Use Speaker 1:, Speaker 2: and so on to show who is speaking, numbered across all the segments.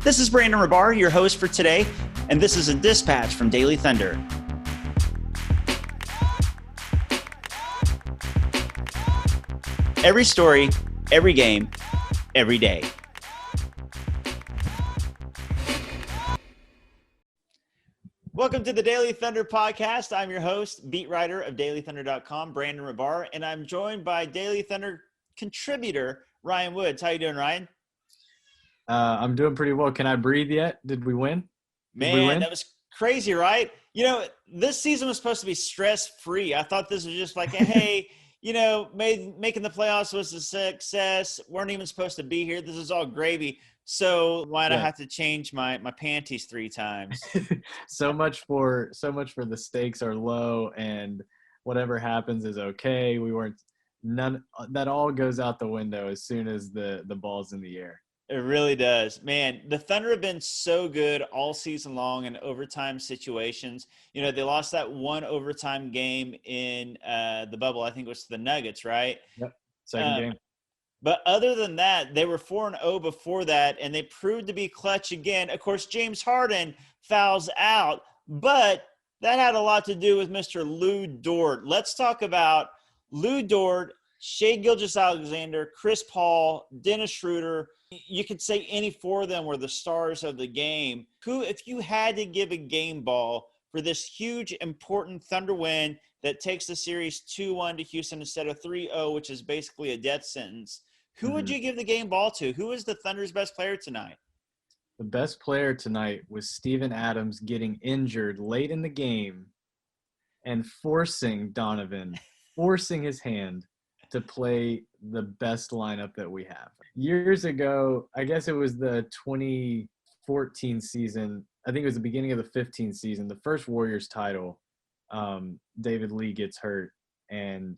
Speaker 1: This is Brandon Rabar, your host for today, and this is a dispatch from Daily Thunder. Every story, every game, every day. Welcome to the Daily Thunder podcast. I'm your host, beat writer of dailythunder.com, Brandon Rabar, and I'm joined by Daily Thunder contributor Ryan Woods. How you doing, Ryan?
Speaker 2: I'm doing pretty well. Can I breathe yet? Did we win?
Speaker 1: Man, that was crazy, right? You know, this season was supposed to be stress-free. I thought this was just like, hey, making the playoffs was a success. Weren't even supposed to be here. This is all gravy. So why'd I have to change my panties 3 times?
Speaker 2: so much for the stakes are low and whatever happens is okay. None that all goes out the window as soon as the ball's in the air.
Speaker 1: It really does. Man, the Thunder have been so good all season long in overtime situations. You know, they lost that one overtime game in the bubble. I think it was to the Nuggets, right?
Speaker 2: Yep, second game.
Speaker 1: But other than that, they were 4-0 before that, and they proved to be clutch again. Of course, James Harden fouls out, but that had a lot to do with Mr. Lu Dort. Let's talk about Lu Dort, Shai Gilgeous-Alexander, Chris Paul, Dennis Schroeder. You could say any 4 of them were the stars of the game. Who, if you had to give a game ball for this huge, important Thunder win that takes the series 2-1 to Houston instead of 3-0, which is basically a death sentence, who would you give the game ball to? Who is the Thunder's best player tonight?
Speaker 2: The best player tonight was Steven Adams getting injured late in the game and forcing his hand to play the best lineup that we have. Years ago, I guess it was the 2014 season. I think it was the beginning of the 15 season, the first Warriors title. David Lee gets hurt, and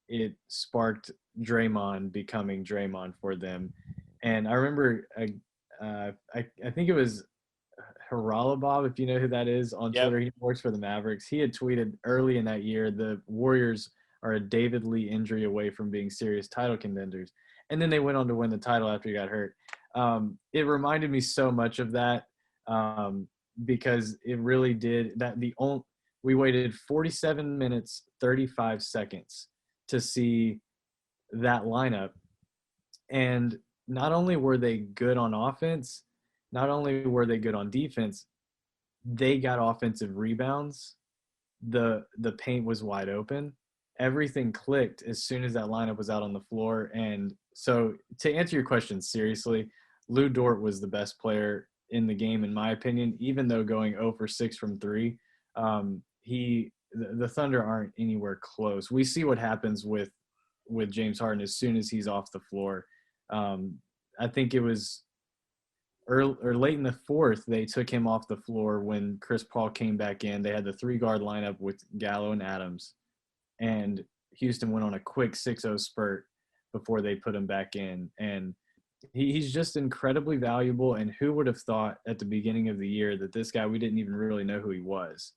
Speaker 2: it sparked Draymond becoming Draymond for them. And I remember, I think it was Haralabob, if you know who that is, on Twitter. He works for the Mavericks. He had tweeted early in that year, the Warriors are a David Lee injury away from being serious title contenders. And then they went on to win the title after he got hurt. It reminded me so much of that because it really did. We waited 47 minutes, 35 seconds to see that lineup. And not only were they good on offense, not only were they good on defense, they got offensive rebounds. The paint was wide open. Everything clicked as soon as that lineup was out on the floor. And so to answer your question seriously, Lu Dort was the best player in the game, in my opinion, even though going 0 for 6 from 3. The Thunder aren't anywhere close. We see what happens with James Harden as soon as he's off the floor. I think it was late in the fourth, they took him off the floor when Chris Paul came back in. They had the 3-guard lineup with Gallo and Adams. And Houston went on a quick 6-0 spurt before they put him back in. And he's just incredibly valuable. And who would have thought at the beginning of the year that this guy, we didn't even really know who he was,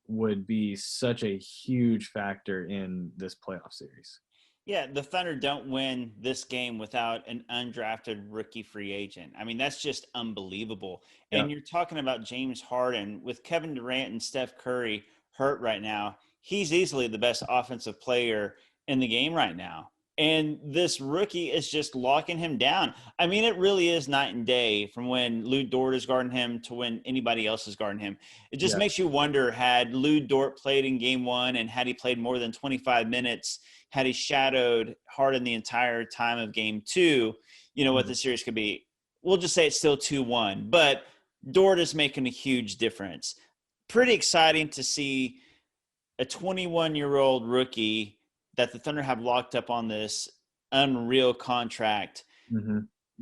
Speaker 2: would be such a huge factor in this playoff series.
Speaker 1: Yeah, the Thunder don't win this game without an undrafted rookie free agent. I mean, that's just unbelievable. And you're talking about James Harden with Kevin Durant and Steph Curry hurt right now. He's easily the best offensive player in the game right now. And this rookie is just locking him down. I mean, it really is night and day from when Lu Dort is guarding him to when anybody else is guarding him. It just makes you wonder, had Lu Dort played in game 1 and had he played more than 25 minutes, had he shadowed Harden the entire time of game 2, what the series could be. We'll just say it's still 2-1. But Dort is making a huge difference. Pretty exciting to see a 21-year-old rookie that the Thunder have locked up on this unreal contract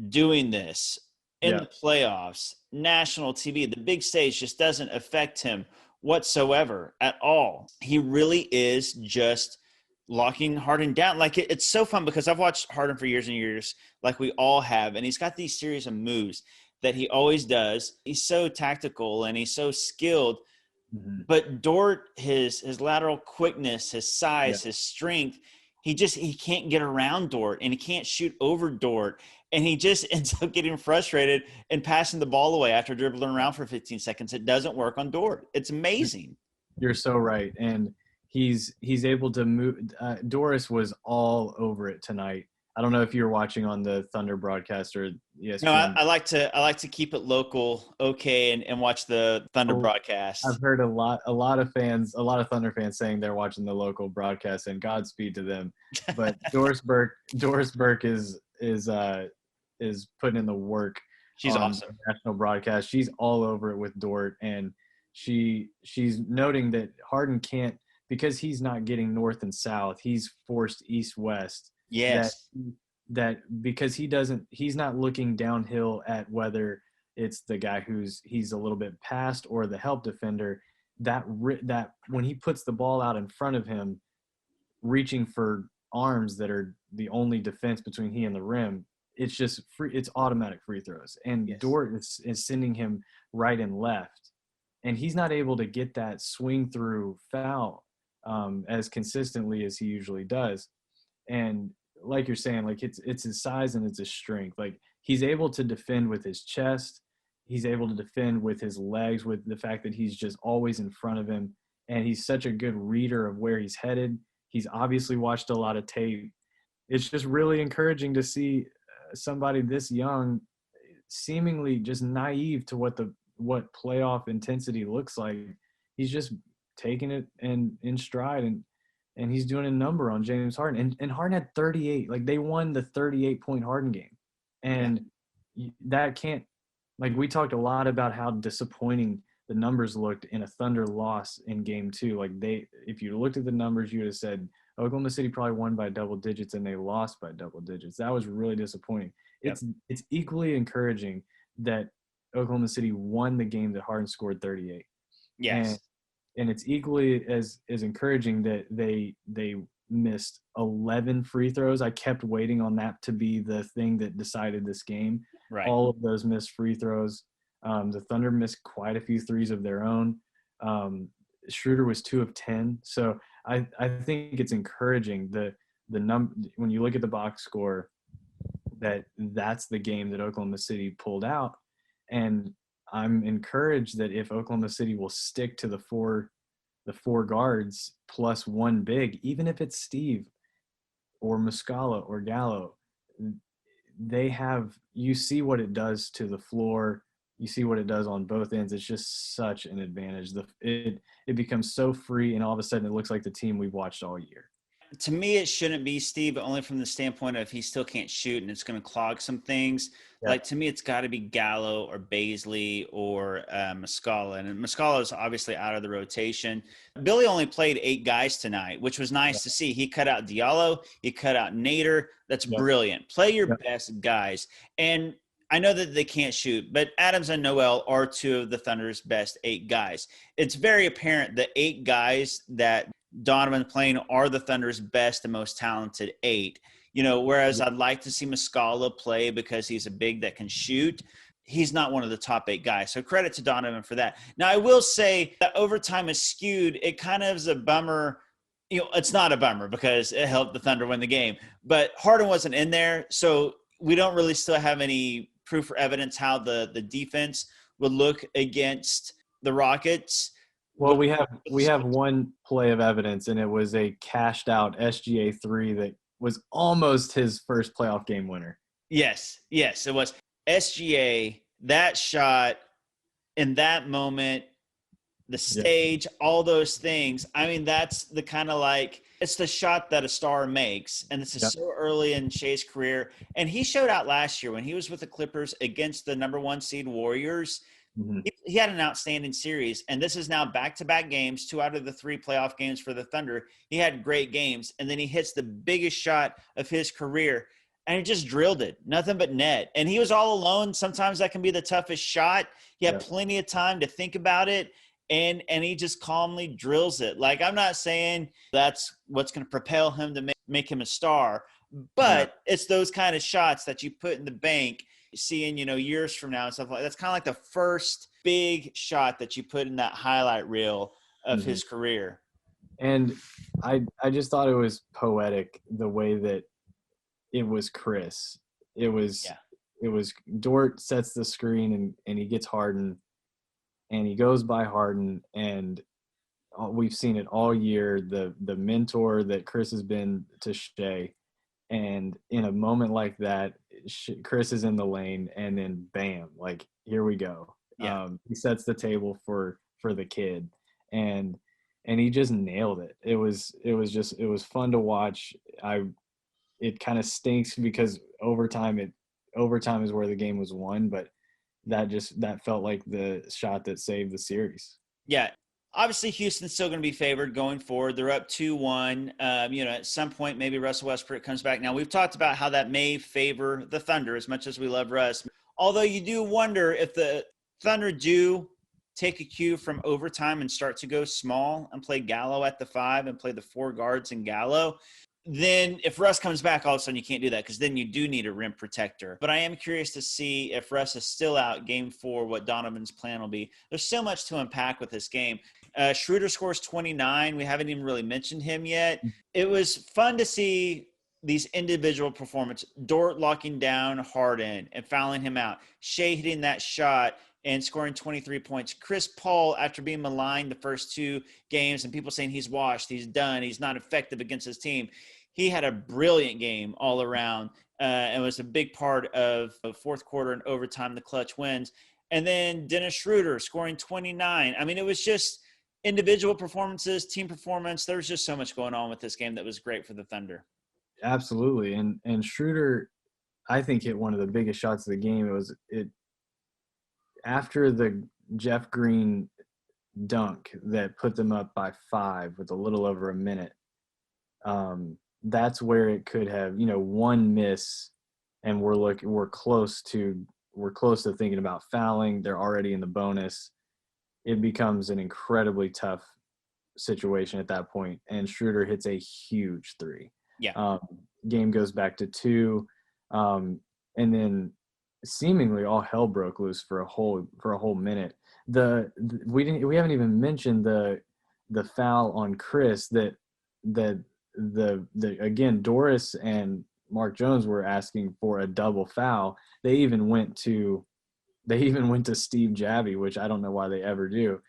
Speaker 1: doing this in the playoffs, national TV. The big stage just doesn't affect him whatsoever at all. He really is just locking Harden down. Like, it's so fun because I've watched Harden for years and years, like we all have, and he's got these series of moves that he always does. He's so tactical and he's so skilled. But Dort, his lateral quickness, his size, his strength, he can't get around Dort, and he can't shoot over Dort, and he just ends up getting frustrated and passing the ball away after dribbling around for 15 seconds. It doesn't work on Dort. It's amazing.
Speaker 2: You're so right, and he's able to move. Doris was all over it tonight. I don't know if you were watching on the Thunder broadcast or ESPN.
Speaker 1: No, I like to keep it local, okay, and watch the Thunder broadcast.
Speaker 2: I've heard a lot of Thunder fans saying they're watching the local broadcast, and Godspeed to them. But Doris Burke is putting in the work.
Speaker 1: She's awesome.
Speaker 2: National broadcast. She's all over it with Dort, and she's noting that Harden can't, because he's not getting north and south. He's forced east-west.
Speaker 1: Yes.
Speaker 2: That because he's not looking downhill at whether it's the guy he's a little bit past or the help defender, that when he puts the ball out in front of him, reaching for arms that are the only defense between he and the rim, it's just free. It's automatic free throws. And yes. Dort is sending him right and left. And he's not able to get that swing through foul as consistently as he usually does. And like you're saying, like it's his size and it's his strength. Like he's able to defend with his chest. He's able to defend with his legs, with the fact that he's just always in front of him. And he's such a good reader of where he's headed. He's obviously watched a lot of tape. It's just really encouraging to see somebody this young, seemingly just naive to what playoff intensity looks like. He's just taking it and in stride, and he's doing a number on James Harden. And Harden had 38. Like, they won the 38-point Harden game. And that can't – like, we talked a lot about how disappointing the numbers looked in a Thunder loss in Game 2. Like, if you looked at the numbers, you would have said Oklahoma City probably won by double digits and they lost by double digits. That was really disappointing. Yep. It's equally encouraging that Oklahoma City won the game that Harden scored 38.
Speaker 1: Yes.
Speaker 2: And it's equally as encouraging that they missed 11 free throws. I kept waiting on that to be the thing that decided this game.
Speaker 1: Right.
Speaker 2: All of those missed free throws. The Thunder missed quite a few threes of their own. Schroeder was 2 of 10. So I think it's encouraging when you look at the box score, that's the game that Oklahoma City pulled out. And I'm encouraged that if Oklahoma City will stick to the four guards plus one big, even if it's Steve or Muscala or Gallo, you see what it does to the floor. You see what it does on both ends. It's just such an advantage. It becomes so free, and all of a sudden it looks like the team we've watched all year.
Speaker 1: To me, it shouldn't be Steve, but only from the standpoint of he still can't shoot and it's going to clog some things. Yeah. Like, to me, it's got to be Gallo or Bazley or Muscala. And Muscala is obviously out of the rotation. Billy only played 8 guys tonight, which was nice to see. He cut out Diallo. He cut out Nader. That's brilliant. Play your best guys. And I know that they can't shoot, but Adams and Noel are 2 of the Thunder's best 8 guys. It's very apparent the 8 guys that Donovan playing are the Thunder's best and most talented 8. Whereas I'd like to see Muscala play because he's a big that can shoot. He's not one of the top 8 guys. So credit to Donovan for that. Now, I will say that overtime is skewed. It kind of is a bummer. It's not a bummer because it helped the Thunder win the game. But Harden wasn't in there, so we don't really still have any proof or evidence how the defense would look against the Rockets.
Speaker 2: Well, we have one play of evidence, and it was a cashed out SGA 3 that was almost his first playoff game winner.
Speaker 1: Yes, it was. SGA, that shot in that moment, the stage, all those things. I mean, that's the kind of it's the shot that a star makes. And this is so early in Shea's career. And he showed out last year when he was with the Clippers against the number 1 seed Warriors. Mm-hmm. He had an outstanding series, and this is now back-to-back games, 2 out of the 3 playoff games for the Thunder. He had great games, and then he hits the biggest shot of his career, and he just drilled it. Nothing but net. And he was all alone. Sometimes that can be the toughest shot. He had plenty of time to think about it, and he just calmly drills it. Like, I'm not saying that's what's going to propel him to make him a star, but it's those kind of shots that you put in the bank seeing, years from now and stuff like that. That's kind of like the first big shot that you put in that highlight reel of his career.
Speaker 2: And I just thought it was poetic the way that it was Chris. It was
Speaker 1: Yeah.
Speaker 2: it was Dort sets the screen and he gets Harden and he goes by Harden and we've seen it all year, the mentor that Chris has been to Shea. And in a moment like that, Chris is in the lane, and then bam, like here we go.
Speaker 1: Yeah.
Speaker 2: He sets the table for the kid, and he just nailed it. It was fun to watch. It kind of stinks because overtime is where the game was won, but that felt like the shot that saved the series.
Speaker 1: Yeah. Obviously, Houston's still going to be favored going forward. They're up 2-1. At some point, maybe Russell Westbrook comes back. Now, we've talked about how that may favor the Thunder as much as we love Russ. Although you do wonder if the Thunder do take a cue from overtime and start to go small and play Gallo at the 5 and play the 4 guards in Gallo. Then if Russ comes back, all of a sudden you can't do that because then you do need a rim protector. But I am curious to see if Russ is still out game 4, what Donovan's plan will be. There's so much to unpack with this game. Schroeder scores 29. We haven't even really mentioned him yet. It was fun to see these individual performances. Dort locking down Harden and fouling him out. Shea hitting that shot and scoring 23 points. Chris Paul, after being maligned the first 2 games and people saying he's washed, he's done, he's not effective against his team, he had a brilliant game all around and was a big part of the fourth quarter and overtime, the clutch wins. And then Dennis Schroeder scoring 29. I mean, it was just individual performances, team performance. There was just so much going on with this game that was great for the Thunder.
Speaker 2: Absolutely. And Schroeder, I think, hit one of the biggest shots of the game. It after the Jeff Green dunk that put them up by 5 with a little over a minute. That's where it could have, one miss, and we're close to thinking about fouling. They're already in the bonus. It becomes an incredibly tough situation at that point, and Schroeder hits a huge 3.
Speaker 1: Yeah.
Speaker 2: Game goes back to 2, and then seemingly all hell broke loose for a whole minute. We haven't even mentioned the foul on Chris that again, Doris and Mark Jones were asking for a double foul. They even went to Steve Javie, which I don't know why they ever do.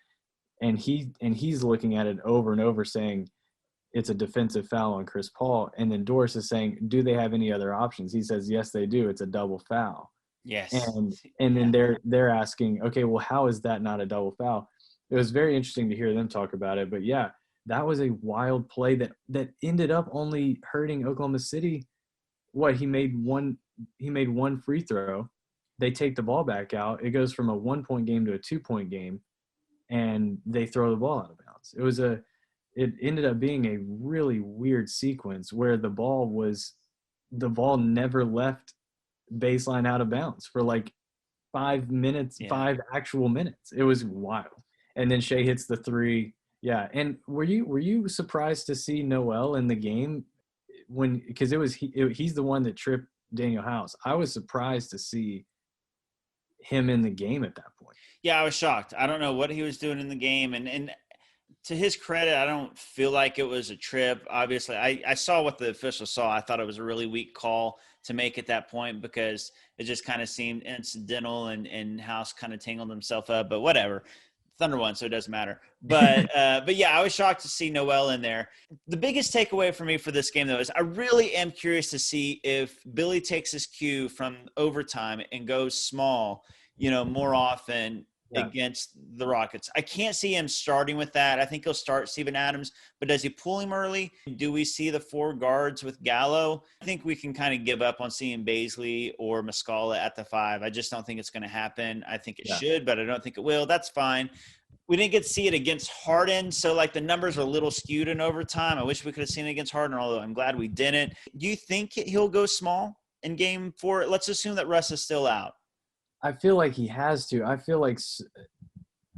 Speaker 2: And he's looking at it over and over saying it's a defensive foul on Chris Paul. And then Doris is saying, do they have any other options? He says, yes, they do. It's a double foul.
Speaker 1: Yes.
Speaker 2: And then they're asking, okay, well, how is that not a double foul? It was very interesting to hear them talk about it. But yeah, that was a wild play that ended up only hurting Oklahoma City. He made one free throw. They take the ball back out. It goes from a 1-point game to a 2-point game, and they throw the ball out of bounds. It ended up being a really weird sequence where the ball never left baseline out of bounds for like 5 minutes, 5 actual minutes. It was wild. And then Shea hits the 3. Yeah. And were you surprised to see Noel in the game because he's the one that tripped Daniel House? I was surprised to see him in the game at that point.
Speaker 1: Yeah, I was shocked. I don't know what he was doing in the game. And to his credit, I don't feel like it was a trip. Obviously, I saw what the officials saw. I thought it was a really weak call to make at that point because it just kind of seemed incidental and House kind of tangled himself up. But whatever. Thunder won, so it doesn't matter. But yeah, I was shocked to see Noel in there. The biggest takeaway for me for this game, though, is I really am curious to see if Billy takes his cue from overtime and goes small, more often against the Rockets. I can't see him starting with that. I think he'll start Steven Adams, but does he pull him early? Do we see the 4 guards with Gallo? I think we can kind of give up on seeing Baisley or Muscala at the 5. I just don't think it's going to happen. I think it should, but I don't think it will. That's fine. We didn't get to see it against Harden, so like the numbers are a little skewed in overtime. I wish we could have seen it against Harden, although I'm glad we didn't. Do you think he'll go small in game 4? Let's assume that Russ is still out.
Speaker 2: I feel like he has to. I feel like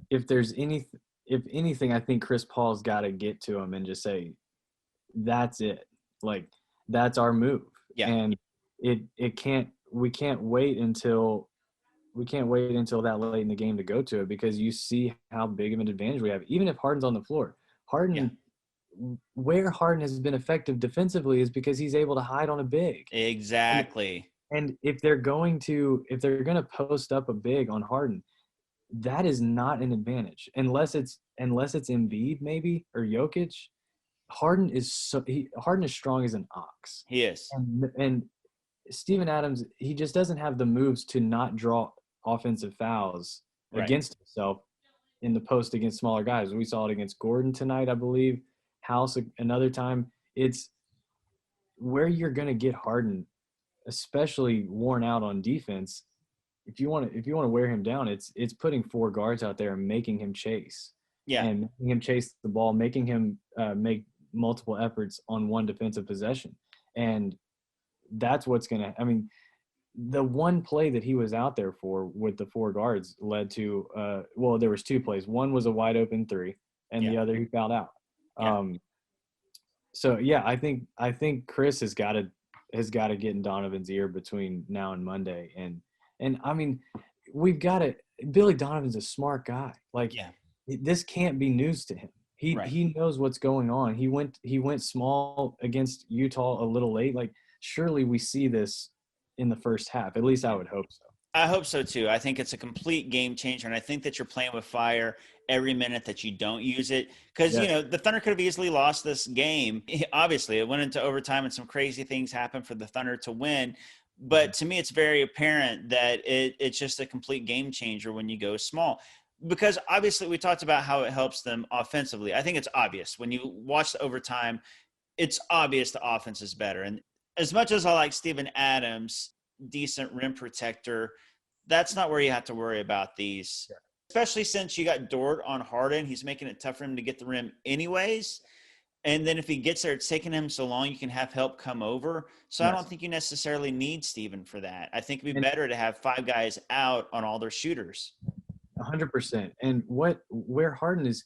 Speaker 2: if anything, I think Chris Paul's got to get to him and just say, that's it. Like, that's our move.
Speaker 1: Yeah.
Speaker 2: And we can't wait until that late in the game to go to it because you see how big of an advantage we have. Even if Harden's on the floor, Harden where Harden has been effective defensively is because he's able to hide on a big.
Speaker 1: Exactly.
Speaker 2: And if they're going to post up a big on Harden, that is not an advantage unless it's Embiid maybe or Jokic. Harden is strong as an ox.
Speaker 1: He is.
Speaker 2: And Steven Adams, he just doesn't have the moves to not draw offensive fouls against himself in the post against smaller guys. We saw it against Gordon tonight, I believe. House another time. It's where you're going to get Harden, especially worn out on defense. If you want to wear him down, it's putting 4 guards out there and making him chase.
Speaker 1: Yeah.
Speaker 2: And making him chase the ball, making him make multiple efforts on one defensive possession. And that's what's going to – I mean, the one play that he was out there for with the 4 guards led to there was 2 plays. One was a wide open 3, and the other he fouled out.
Speaker 1: Yeah.
Speaker 2: I think Chris has got to get in Donovan's ear between now and Monday, and I mean, we've got to. Billy Donovan's a smart guy. Like, this can't be news to him. He knows what's going on. He went small against Utah a little late. Like, surely we see this in the first half. At least I would hope so.
Speaker 1: I hope so too. I think it's a complete game changer, and I think that you're playing with fire every minute that you don't use it. Because, the Thunder could have easily lost this game. Obviously, it went into overtime, and some crazy things happened for the Thunder to win. But to me, it's very apparent that it's just a complete game changer when you go small. Because obviously, we talked about how it helps them offensively. I think it's obvious. When you watch the overtime, it's obvious the offense is better. And as much as I like Steven Adams, decent rim protector, that's not where you have to worry about these. Sure. Especially since you got Dort on Harden. He's making it tough for him to get the rim anyways. And then if he gets there, it's taking him so long, you can have help come over. So I don't think you necessarily need Steven for that. I think it'd be better to have 5 guys out on all their shooters.
Speaker 2: 100%. And where Harden's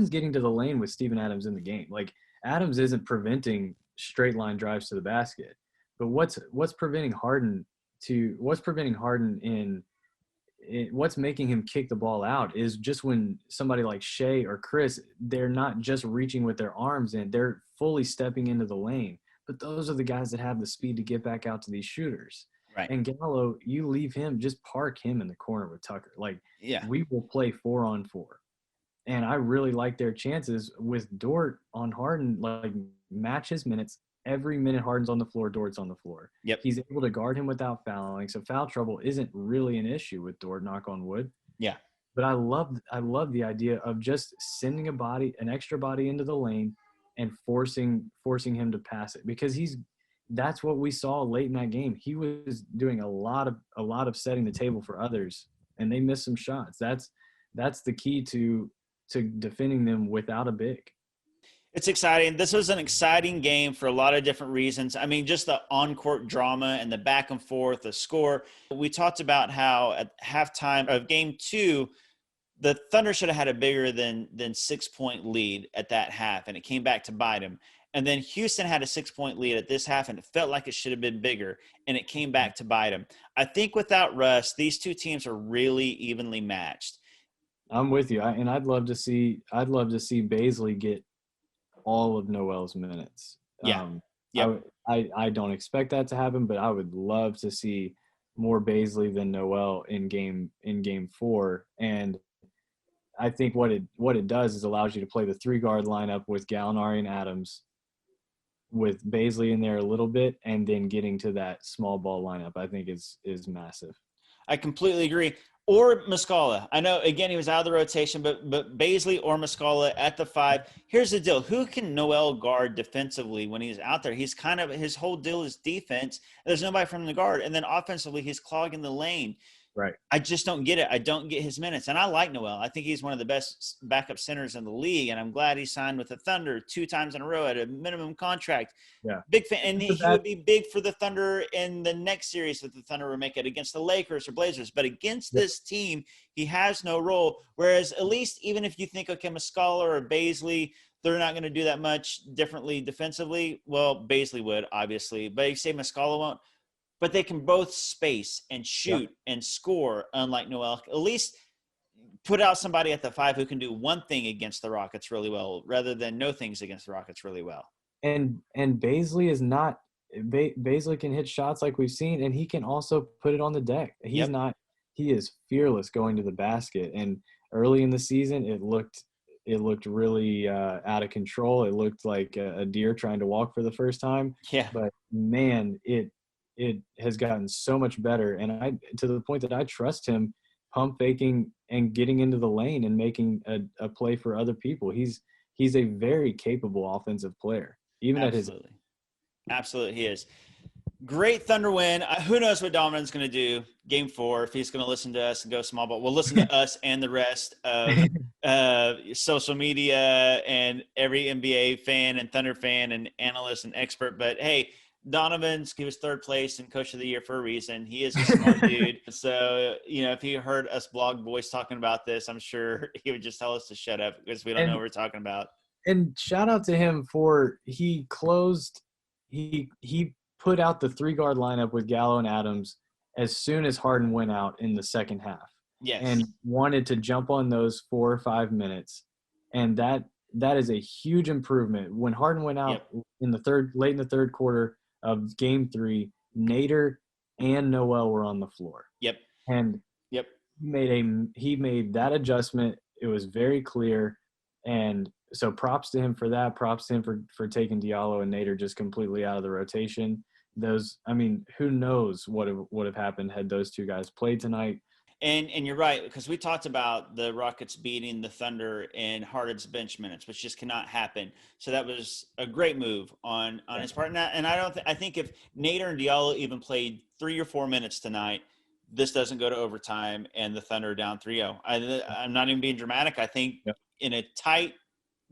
Speaker 2: getting to the lane with Steven Adams in the game. Like, Adams isn't preventing straight line drives to the basket. But what's preventing Harden what's making him kick the ball out is just when somebody like Shea or Chris, they're not just reaching with their arms in, they're fully stepping into the lane. But those are the guys that have the speed to get back out to these shooters.
Speaker 1: Right.
Speaker 2: And Gallo, you leave him, just park him in the corner with Tucker. Like, we will play 4-on-4. And I really like their chances with Dort on Harden, like, match his minutes. Every minute Harden's on the floor, Dort's on the floor.
Speaker 1: Yep.
Speaker 2: He's able to guard him without fouling. So foul trouble isn't really an issue with Dort, knock on wood.
Speaker 1: Yeah.
Speaker 2: But I love the idea of just sending an extra body into the lane and forcing him to pass it, because that's what we saw late in that game. He was doing a lot of setting the table for others, and they missed some shots. That's the key to defending them without a big.
Speaker 1: It's exciting. This was an exciting game for a lot of different reasons. I mean, just the on-court drama and the back and forth, the score. We talked about how at halftime of game 2, the Thunder should have had a bigger than 6-point lead at that half, and it came back to bite them. And then Houston had a 6-point lead at this half, and it felt like it should have been bigger, and it came back to bite them. I think without Russ, these two teams are really evenly matched.
Speaker 2: I'm with you, and I'd love to see Bazley get all of Noel's minutes. I don't expect that to happen, but I would love to see more Bazley than Noel in game 4. And I think what it does is allows you to play the 3-guard lineup with Gallinari and Adams, with Bazley in there a little bit, and then getting to that small ball lineup, I think is massive.
Speaker 1: I completely agree. Or Muscala. I know, again, he was out of the rotation, but Bazley or Muscala at the 5. Here's the deal. Who can Noel guard defensively when he's out there? He's his whole deal is defense. There's nobody from the guard. And then offensively, he's clogging the lane.
Speaker 2: Right.
Speaker 1: I just don't get it. I don't get his minutes. And I like Noel. I think he's one of the best backup centers in the league. And I'm glad he signed with the Thunder 2 times in a row at a minimum contract.
Speaker 2: Yeah.
Speaker 1: Big fan. And he would be big for the Thunder in the next series that the Thunder would make it against the Lakers or Blazers. But against this team, he has no role. Whereas at least even if you think, okay, Muscala or Bazley, they're not going to do that much differently defensively. Well, Bazley would, obviously. But you say Muscala won't. But they can both space and shoot and score, unlike Noel. At least put out somebody at the 5 who can do one thing against the Rockets really well rather than no things against the Rockets really well.
Speaker 2: And Bazley is not Bazley can hit shots like we've seen, and he can also put it on the deck. He is fearless going to the basket. And early in the season, it looked really out of control. It looked like a deer trying to walk for the first time.
Speaker 1: Yeah.
Speaker 2: But man, it has gotten so much better, and to the point that I trust him pump faking and getting into the lane and making a play for other people. He's a very capable offensive player, even
Speaker 1: Absolutely. He is. Great Thunder win. Who knows what Donovan's going to do game 4, if he's going to listen to us and go small ball. We'll listen to us and the rest of social media and every NBA fan and Thunder fan and analyst and expert. But, hey, Donovan's he was 3rd place and Coach of the Year for a reason. He is a smart dude. So, if he heard us blog boys talking about this, I'm sure he would just tell us to shut up because we don't know what we're talking about.
Speaker 2: And shout out to him for he put out the 3-guard lineup with Gallo and Adams as soon as Harden went out in the second half.
Speaker 1: Yes.
Speaker 2: And wanted to jump on those 4 or 5 minutes. And that is a huge improvement. When Harden went out late in the third quarter of game 3, Nader and Noel were on the floor.
Speaker 1: Yep.
Speaker 2: And he made that adjustment. It was very clear. And so props to him for that. Props to him for taking Diallo and Nader just completely out of the rotation. Who knows what would have happened had those 2 guys played tonight.
Speaker 1: And you're right, because we talked about the Rockets beating the Thunder in Harden's bench minutes, which just cannot happen. So that was a great move on his part. And I think if Nader and Diallo even played 3 or 4 minutes tonight, this doesn't go to overtime and the Thunder are down 3-0. I'm not even being dramatic. I think in a tight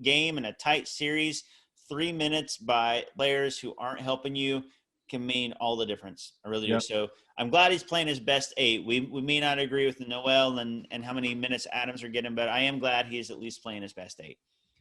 Speaker 1: game, in a tight series, 3 minutes by players who aren't helping you can mean all the difference. I really do. So I'm glad he's playing his best 8. We may not agree with the Noel and how many minutes Adams are getting, but I am glad he's at least playing his best 8.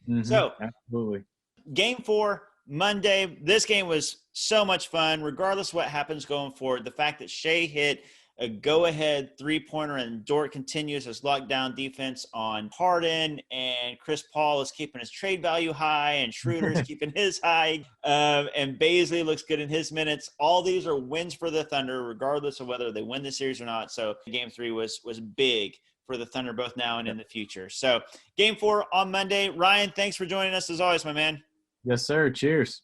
Speaker 2: Mm-hmm.
Speaker 1: So
Speaker 2: absolutely.
Speaker 1: Game 4, Monday. This game was so much fun, regardless of what happens going forward. The fact that Shea hit a go-ahead 3-pointer and Dort continues his lockdown defense on Harden, and Chris Paul is keeping his trade value high, and Schroeder's keeping his high, and Bazley looks good in his minutes. All these are wins for the Thunder, regardless of whether they win the series or not. So Game 3 was big for the Thunder both now and in the future. So Game 4 on Monday. Ryan, thanks for joining us as always, my man.
Speaker 2: Yes, sir. Cheers.